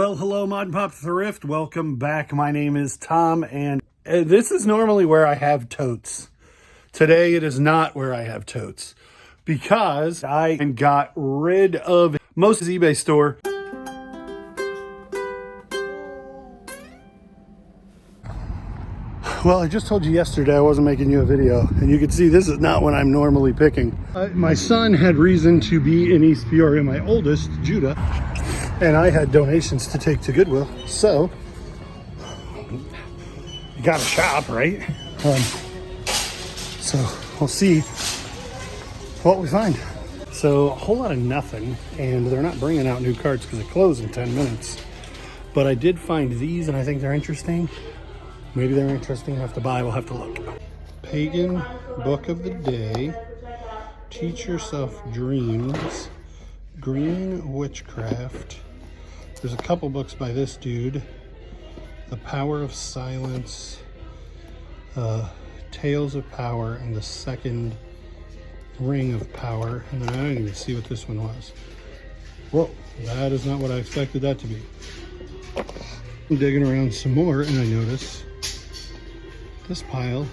Well, hello, Mod and Pop Thrift. Welcome back. My name is Tom, and this is normally where I have totes. Today, it is not where I have totes because I got rid of most of the eBay store. Well, I just told you yesterday I wasn't making you a video, and you can see this is not what I'm normally picking. My son had reason to be in East Peoria, my oldest, Judah, and I had donations to take to Goodwill, so you gotta shop, right? So we'll see what we find. So a whole lot of nothing, and they're not bringing out new cards because they close in 10 minutes. But I did find these, and I think they're interesting. Maybe they're interesting enough to buy. We'll have to look. Pagan Book of the Day, Teach Yourself Dreams, Green Witchcraft. There's a couple books by this dude. The Power of Silence, Tales of Power, and The Second Ring of Power. And then I don't even see what this one was. Whoa, that is not what I expected that to be. I'm digging around some more, and I notice this pile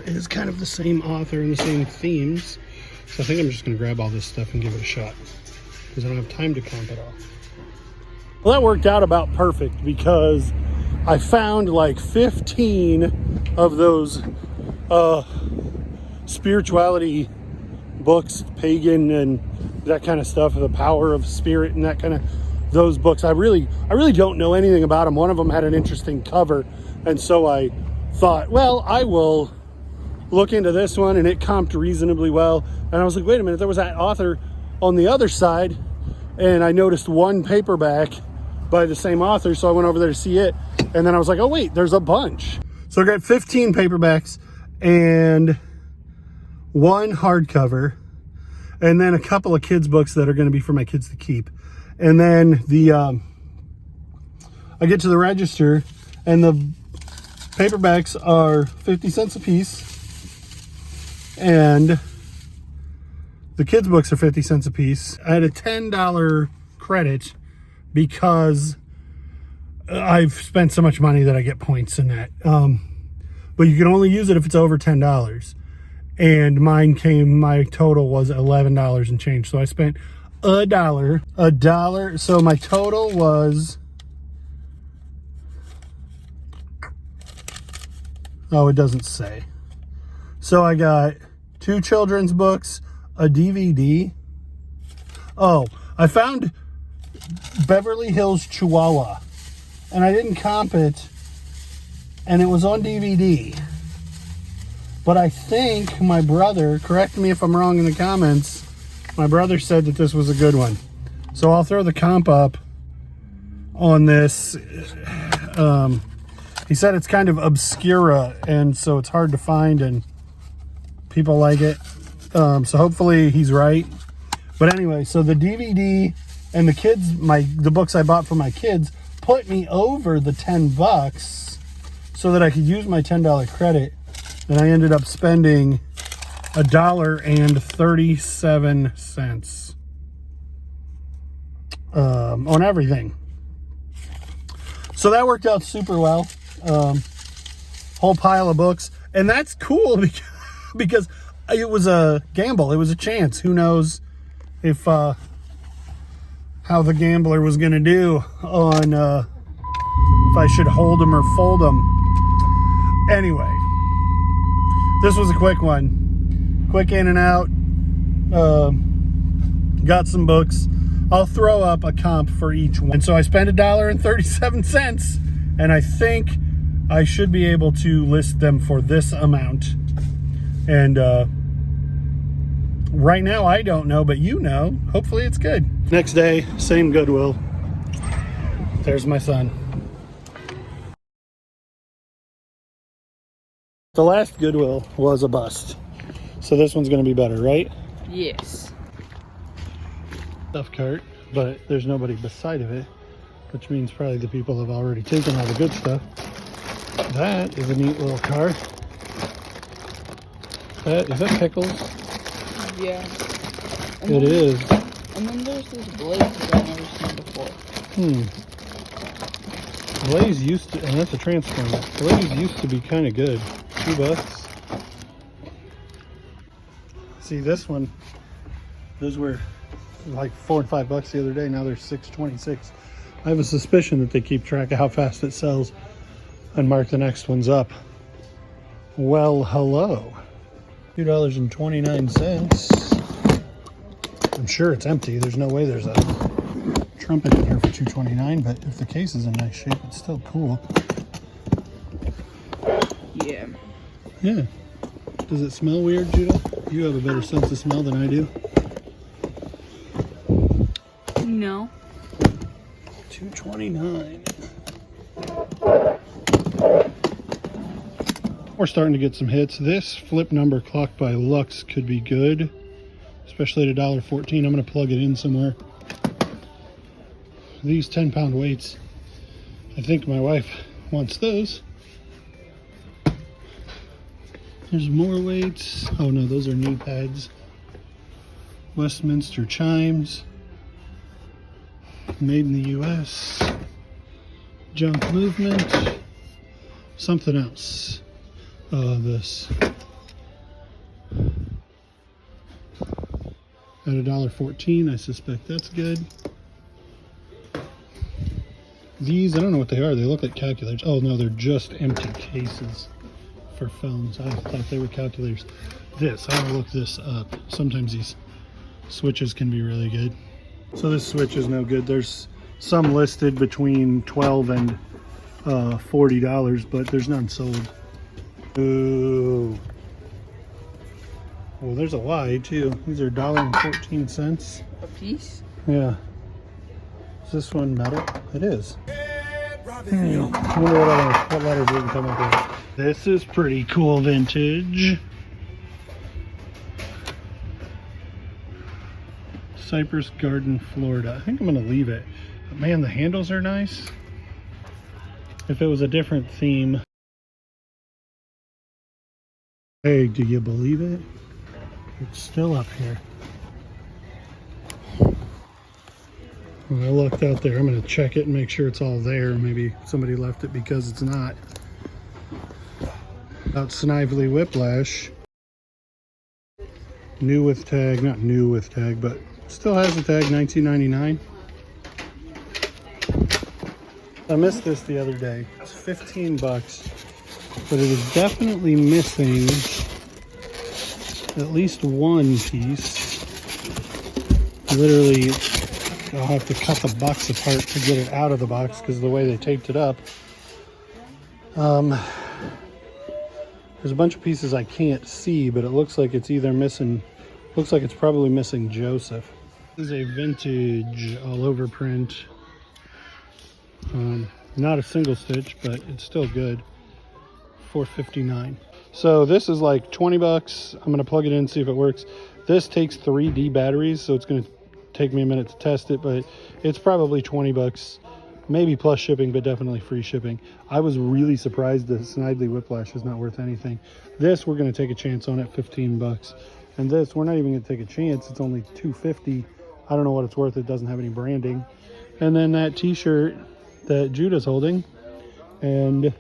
is kind of the same author and the same themes. So I think I'm just going to grab all this stuff and give it a shot because I don't have time to comp it all. Well, that worked out about perfect because I found like 15 of those spirituality books, pagan and that kind of stuff, the power of spirit and that kind of those books. I really don't know anything about them. One of them had an interesting cover, and so I thought, well, I will look into this one, and it comped reasonably well. And I was like, wait a minute, there was that author on the other side, and I noticed one paperback by the same author, so I went over there to see it, and then I was like, oh wait, there's a bunch. So I got 15 paperbacks and one hardcover, and then a couple of kids books that are going to be for my kids to keep. And then I get to the register, and the paperbacks are 50 cents a piece, and the kids' books are 50 cents a piece. I had a $10 credit because I've spent so much money that I get points in that. But you can only use it if it's over $10. And my total was $11 and change. So I spent a dollar. So my total was, oh, it doesn't say. So I got 2 children's books, a DVD. Oh, I found Beverly Hills Chihuahua, and I didn't comp it, and it was on DVD. But I think my brother, correct me if I'm wrong in the comments, my brother said that this was a good one. So I'll throw the comp up on this. He said it's kind of obscura, and so it's hard to find, and people like it. So hopefully he's right. But anyway, so the DVD and the books I bought for my kids put me over the $10 so that I could use my $10 credit. And I ended up spending $1.37 on everything. So that worked out super well. Whole pile of books, and that's cool because it was a gamble. It was a chance. Who knows if how the gambler was going to do on if I should hold them or fold them. Anyway, this was a quick one. Quick in and out. Got some books. I'll throw up a comp for each one. And so I spent $1.37, and I think I should be able to list them for this amount. And right now I don't know, but you know. Hopefully it's good. Next day, same Goodwill. There's my son. The last Goodwill was a bust. So this one's going to be better, right? Yes. Stuff cart, but there's nobody beside of it, which means probably the people have already taken all the good stuff. That is a neat little car. Is that pickles? Yeah. It is. And then there's this blaze that I've never seen before. Blaze used to, and that's a transformer. Blaze used to be kind of good. $2. See this one, those were like $4 and $5 the other day. Now they're $6.26. I have a suspicion that they keep track of how fast it sells and mark the next ones up. Well, hello. $2.29. I'm sure it's empty. There's no way there's a trumpet in here for $2.29, but if the case is in nice shape, it's still cool. Yeah. Yeah. Does it smell weird, Judah? You have a better sense of smell than I do. No. $2.29. We're starting to get some hits. This flip number clock by Lux could be good, especially at $1.14. I'm going to plug it in somewhere. These 10-pound weights, I think my wife wants those. There's more weights. Oh no, those are knee pads. Westminster chimes. Made in the US. Junk movement. Something else. This. At $1.14, I suspect that's good. These, I don't know what they are. They look like calculators. Oh no, they're just empty cases for phones. I thought they were calculators. This, I will look this up. Sometimes these switches can be really good. So this switch is no good. There's some listed between $12 and $40, but there's none sold. Ooh. Well, there's a Y too. These are $1.14 A piece? Yeah. Is this one metal? It is. I wonder what letters we can come up with. This is pretty cool vintage. Cypress Garden, Florida. I think I'm going to leave it. But man, the handles are nice. If it was a different theme. Hey, do you believe it? It's still up here. When I looked out there, I'm going to check it and make sure it's all there. Maybe somebody left it because it's not. About Snively Whiplash. New with tag, not new with tag, but still has a tag, $19.99. I missed this the other day. It's $15, but it is definitely missing at least one piece. Literally, I'll have to cut the box apart to get it out of the box because of the way they taped it up. There's a bunch of pieces I can't see, but it looks like it's either missing, looks like it's probably missing Joseph. This is a vintage all over print. Not a single stitch, but it's still good. $4.59. So this is like $20. I'm gonna plug it in, see if it works. This takes 3D batteries, so it's gonna take me a minute to test it, but it's probably $20, maybe plus shipping, but definitely free shipping. I was really surprised that Snidely Whiplash is not worth anything. This, we're gonna take a chance on at $15. And this, we're not even gonna take a chance. It's only $2.50. I don't know what it's worth. It doesn't have any branding. And then that t-shirt that Judah's holding. And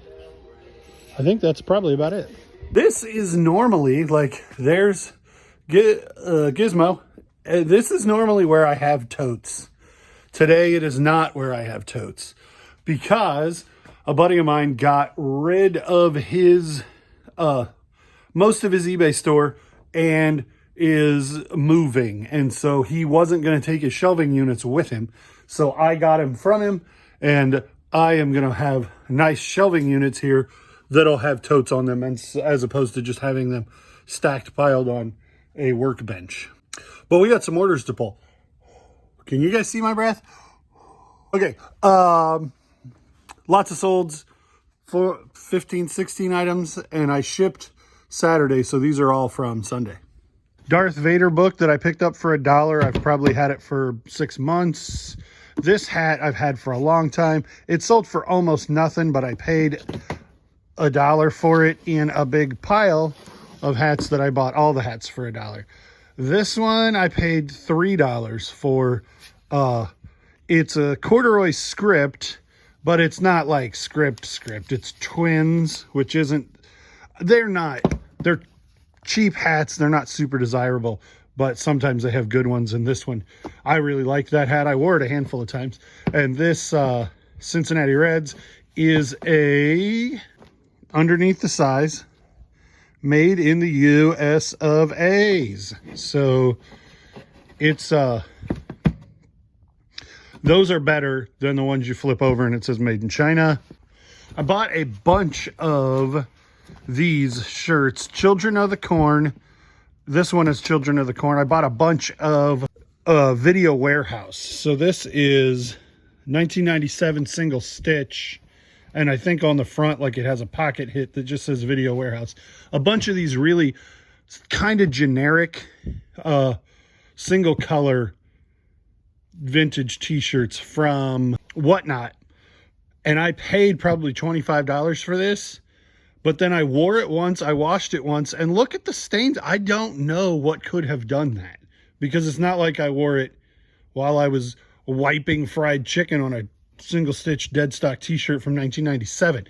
I think that's probably about it. This is normally, like, there's Gizmo. This is normally where I have totes. Today it is not where I have totes because a buddy of mine got rid of his most of his eBay store and is moving, and so he wasn't going to take his shelving units with him, so I got him from him, and I am going to have nice shelving units here that'll have totes on them, and as opposed to just having them stacked piled on a workbench. But we got some orders to pull. Can you guys see my breath? Okay. Lots of solds for 15, 16 items, and I shipped Saturday, so these are all from Sunday. Darth Vader book that I picked up for $1. I've probably had it for 6 months. This hat I've had for a long time. It sold for almost nothing, but I paid $1 for it in a big pile of hats that I bought, all the hats for $1. This one I paid $3 for. It's a corduroy script, but it's not like script. It's Twins, which isn't, they're cheap hats. They're not super desirable, but sometimes they have good ones. And this one, I really liked that hat. I wore it a handful of times. And this Cincinnati Reds is a underneath the size, made in the US of A's. So it's those are better than the ones you flip over and it says made in China. I bought a bunch of these shirts, Children of the Corn. This one is Children of the Corn. I bought a bunch of Video Warehouse. So this is 1997 single stitch. And I think on the front, like, it has a pocket hit that just says Video Warehouse. A bunch of these really kind of generic single color vintage t-shirts from Whatnot. And I paid probably $25 for this. But then I wore it once, I washed it once, and look at the stains. I don't know what could have done that. Because it's not like I wore it while I was wiping fried chicken on a single stitch dead stock t-shirt from 1997.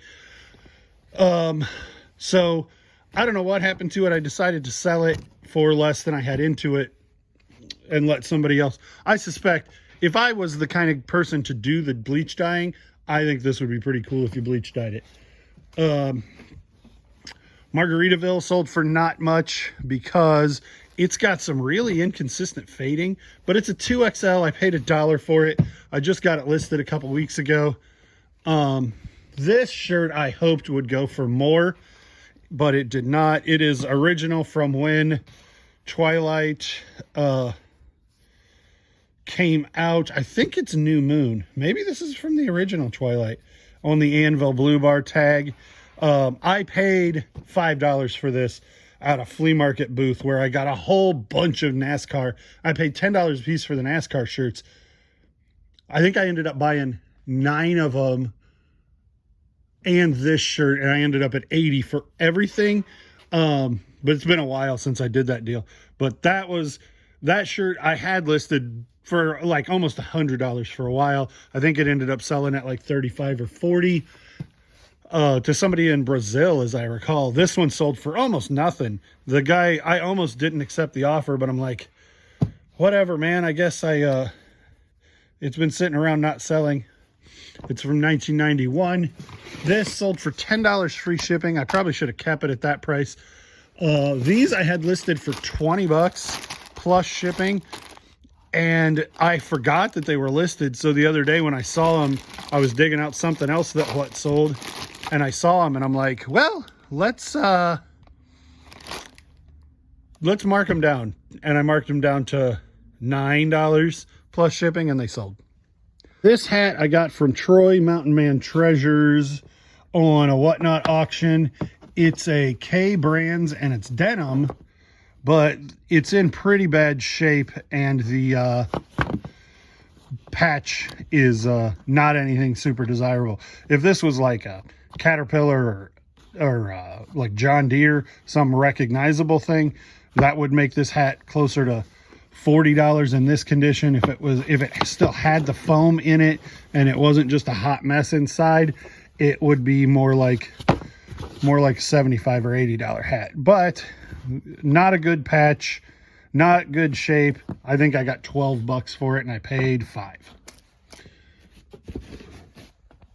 So I don't know what happened to it. I decided to sell it for less than I had into it and let somebody else. I suspect if I was the kind of person to do the bleach dyeing, I think this would be pretty cool if you bleach dyed it. Margaritaville sold for not much because it's got some really inconsistent fading, but it's a 2XL. I paid $1 for it. I just got it listed a couple weeks ago. This shirt I hoped would go for more, but it did not. It is original from when Twilight came out. I think it's New Moon. Maybe this is from the original Twilight on the Anvil Blue Bar tag. I paid $5 for this at a flea market booth where I got a whole bunch of NASCAR. I paid $10 a piece for the NASCAR shirts. I think I ended up buying 9 of them and this shirt, and I ended up at $80 for everything. But it's been a while since I did that deal. But that shirt I had listed for like almost $100 for a while. I think it ended up selling at like 35 or 40 to somebody in Brazil, as I recall. This one sold for almost nothing. The guy, I almost didn't accept the offer, but I'm like, whatever, man. I guess it's been sitting around not selling. It's from 1991. This sold for $10 free shipping. I probably should have kept it at that price. These I had listed for $20 plus shipping, and I forgot that they were listed. So the other day when I saw them, I was digging out something else that what sold, and I saw them, and I'm like, well, let's mark them down. And I marked them down to $9 plus shipping, and they sold. This hat I got from Troy Mountain Man Treasures on a Whatnot auction. It's a K Brands and it's denim, but it's in pretty bad shape, and the patch is not anything super desirable. If this was like a Caterpillar or like John Deere, some recognizable thing, that would make this hat closer to $40 in this condition. If it still had the foam in it and it wasn't just a hot mess inside, it would be more like $75 or $80 hat. But not a good patch, not good shape. I think I got $12 for it and I paid $5.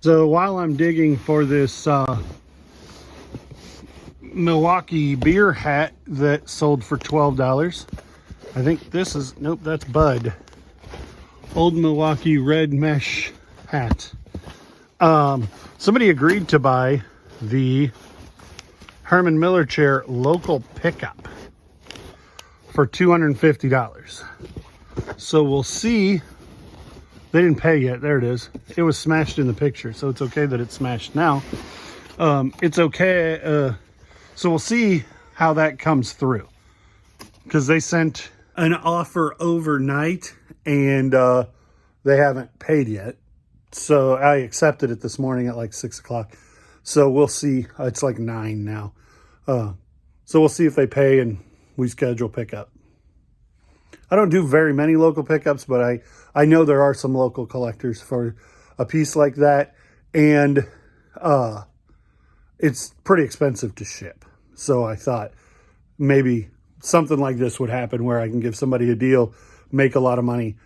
So while I'm digging for this Milwaukee beer hat that sold for $12, I think this is, nope, that's Bud. Old Milwaukee red mesh hat. Somebody agreed to buy the Herman Miller chair local pickup for $250. So we'll see. They didn't pay yet. There it is. It was smashed in the picture, so it's okay that it's smashed now. It's okay. So we'll see how that comes through, because they sent an offer overnight and they haven't paid yet. So I accepted it this morning at like 6 o'clock. So we'll see. It's like 9 now. So we'll see if they pay and we schedule pickup. I don't do very many local pickups, but I know there are some local collectors for a piece like that. and it's pretty expensive to ship. So I thought maybe something like this would happen where I can give somebody a deal, make a lot of money,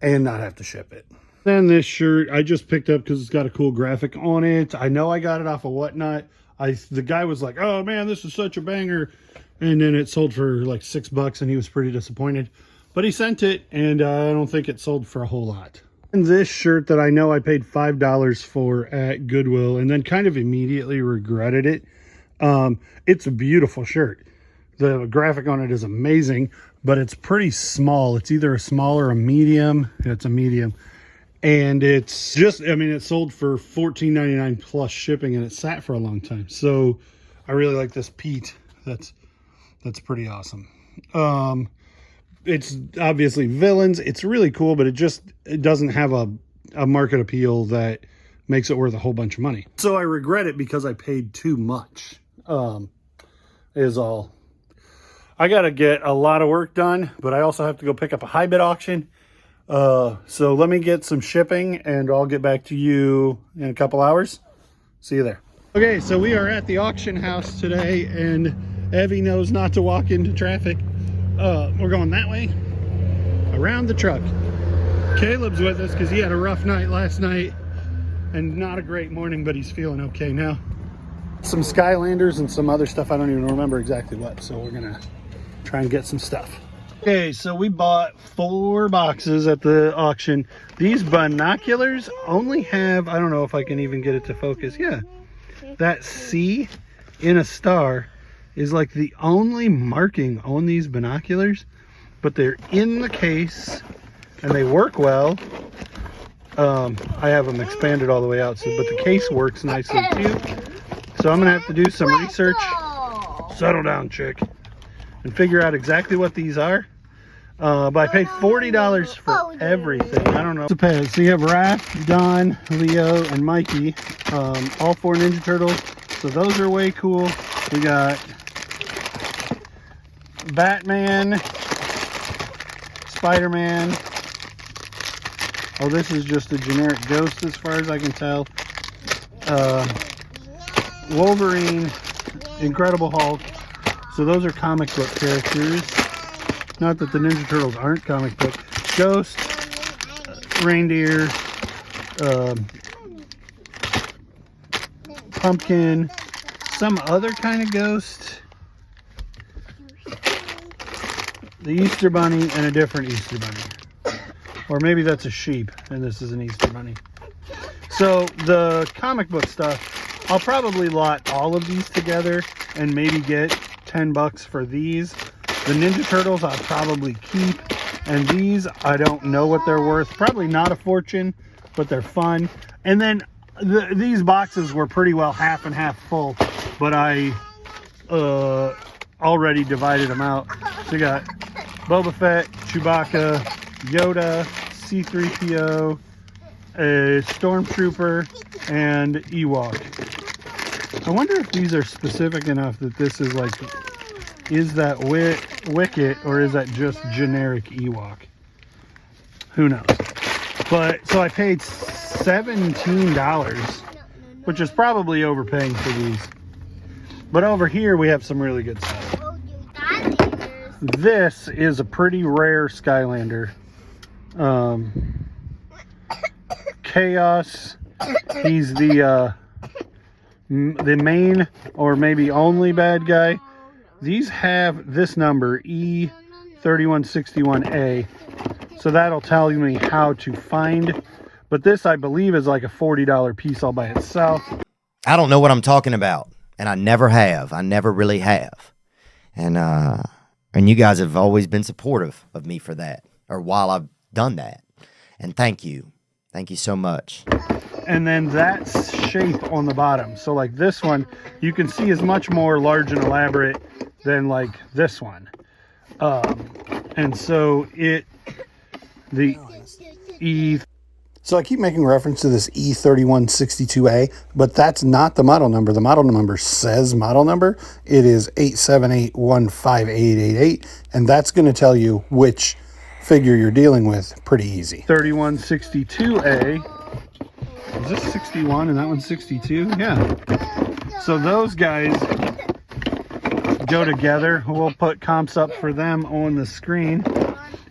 and not have to ship it. Then this shirt I just picked up because it's got a cool graphic on it. I know I got it off of Whatnot. The guy was like, oh man, this is such a banger. And then it sold for like $6 and he was pretty disappointed. But he sent it, and I don't think it sold for a whole lot. And this shirt that I know I paid $5 for at Goodwill and then kind of immediately regretted it. It's a beautiful shirt. The graphic on it is amazing, but it's pretty small. It's either a small or a medium. It's a medium. And it's just, I mean, it sold for $14.99 plus shipping, and it sat for a long time. So I really like this Pete. That's pretty awesome. It's obviously villains. It's really cool, but it doesn't have a market appeal that makes it worth a whole bunch of money. So I regret it because I paid too much, is all. I got to get a lot of work done, but I also have to go pick up a high bid auction. So let me get some shipping and I'll get back to you in a couple hours. See you there. Okay, so we are at the auction house today, and Evie knows not to walk into traffic. We're going that way, around the truck. Caleb's with us because he had a rough night last night and not a great morning, but he's feeling okay now. Some Skylanders and some other stuff. I don't even remember exactly what, so we're gonna try and get some stuff. Okay, so we bought 4 boxes at the auction. These binoculars only have, I don't know if I can even get it to focus. Yeah, that C in a star is like the only marking on these binoculars, but they're in the case and they work well. I have them expanded all the way out, but the case works nicely too. So I'm gonna have to do some research. Settle down, chick. And figure out exactly what these are. But I paid $40 for everything. I don't know. So you have Raph, Don, Leo, and Mikey. All 4 Ninja Turtles. So those are way cool. We got Batman, Spider-Man. Oh, this is just a generic Ghost as far as I can tell. Wolverine, Incredible Hulk. So those are comic book characters. Not that the Ninja Turtles aren't comic book. Ghost, Reindeer, Pumpkin, some other kind of ghost, the Easter Bunny, and a different Easter Bunny. Or maybe that's a sheep and this is an Easter Bunny. So the comic book stuff, I'll probably lot all of these together and maybe get $10 for these. The Ninja Turtles I'll probably keep, and these I don't know what they're worth. Probably not a fortune, but they're fun. And then these boxes were pretty well half and half full, but I already divided them out. So you got Boba Fett, Chewbacca, Yoda, C-3PO, a Stormtrooper, and Ewok. I wonder if these are specific enough that this is like, is that Wicket or is that just generic Ewok? Who knows? But so I paid $17, which is probably overpaying for these. But over here we have some really good stuff. This is a pretty rare Skylander. Chaos. He's the main or maybe only bad guy. These have this number, E3161A, so that'll tell me how to find. But this, I believe, is like a $40 piece all by itself. I don't know what I'm talking about, and I never have. I never really have. And you guys have always been supportive of me for that, or while I've done that. And thank you. Thank you so much. And then that shape on the bottom. So like this one, you can see is much more large and elaborate than like this one. And so So I keep making reference to this E3162A, but that's not the model number. The model number says model number. It is 878158888, and that's going to tell you which figure you're dealing with pretty easy. 3162A Is this 61 and that one's 62? Yeah. So those guys go together. We'll put comps up for them on the screen.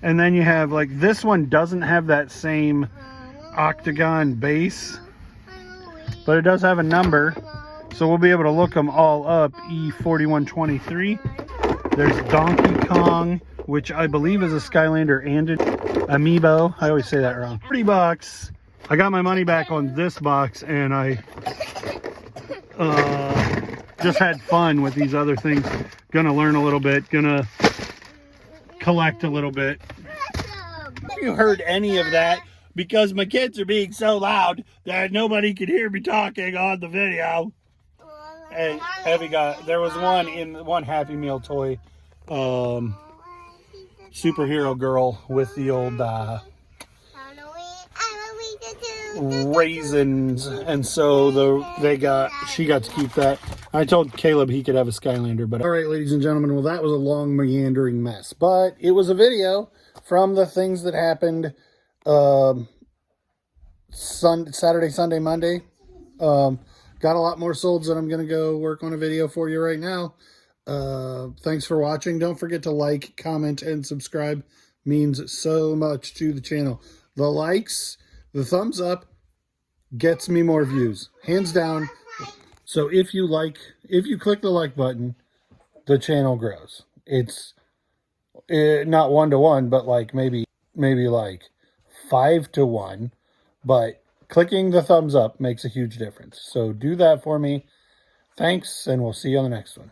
And then you have, like, this one doesn't have that same octagon base, but it does have a number. So we'll be able to look them all up. E4123. There's Donkey Kong, which I believe is a Skylander and an Amiibo. I always say that wrong. $30. I got my money back on this box, and I just had fun with these other things. Gonna learn a little bit, gonna collect a little bit. If you heard any of that, because my kids are being so loud that nobody could hear me talking on the video. And Heavy got, there was one Happy Meal toy, superhero girl with the old raisins, and so she got to keep that. I told Caleb he could have a Skylander, but all right, ladies and gentlemen, well, that was a long meandering mess, but it was a video from the things that happened Saturday, Sunday, Monday. Got a lot more solds that I'm going to go work on a video for you right now. Thanks for watching. Don't forget to like, comment, and subscribe. Means so much to the channel. The likes, the thumbs up gets me more views, hands down. So if you click the like button, the channel grows. It's not 1-to-1, but like maybe like 5-to-1, but clicking the thumbs up makes a huge difference. So do that for me. Thanks, and we'll see you on the next one.